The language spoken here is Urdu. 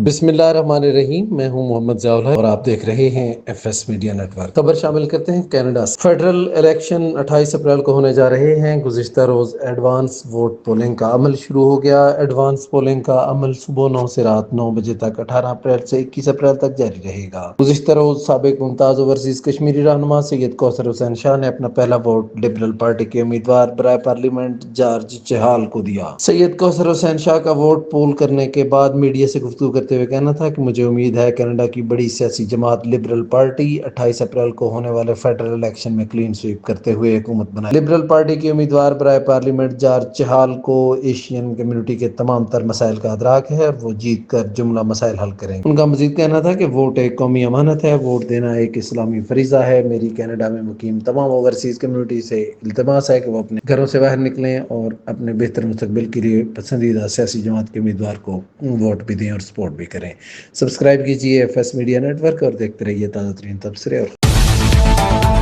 بسم اللہ الرحمن الرحیم، میں ہوں محمد ضیاء الحق اور آپ دیکھ رہے ہیں F S media network. خبر شامل کرتے ہیں کینیڈا سے۔ فیڈرل الیکشن 28 اپریل کو ہونے جا رہے ہیں۔ گزشتہ روز ایڈوانس ووٹ پولنگ کا عمل شروع ہو گیا۔ ایڈوانس پولنگ کا عمل صبح 9 سے رات 9 بجے تک 18 اپریل سے 21 اپریل تک جاری رہے گا۔ گزشتہ روز سابق ممتاز اوورسیز کشمیری رہنما سید کوثر حسین شاہ نے اپنا پہلا ووٹ لبرل پارٹی کے امیدوار برائے پارلیمنٹ جارج چہال کو دیا۔ سید کوثر حسین شاہ کا ووٹ پول کرنے کے بعد میڈیا سے گفتگو کرتے ہوئے کہنا تھا کہ مجھے امید ہے کینیڈا کی بڑی سیاسی جماعت لبرل پارٹی 28 اپریل کو ہونے والے فیڈرل الیکشن میں کلین سویپ کرتے ہوئے حکومت بنائے۔ لبرل پارٹی کے امیدوار برائے پارلیمنٹ جارج چہال کو ایشین کمیونٹی کے تمام تر مسائل کا ادراک ہے اور وہ جیت کر جملہ مسائل حل کریں گے۔ ان کا مزید کہنا تھا کہ ووٹ ایک قومی امانت ہے، ووٹ دینا ایک اسلامی فریضہ ہے۔ میری کینیڈا میں مقیم تمام اوورسیز کمیونٹی سے التماس ہے کہ وہ اپنے گھروں سے باہر نکلیں اور اپنے بہتر مستقبل کے لیے پسندیدہ سیاسی جماعت کے امیدوار کو ووٹ بھی دیں اور سپورٹ بھی کریں۔ سبسکرائب کیجیے F S media network اور دیکھتے رہیے تازہ ترین تبصرے اور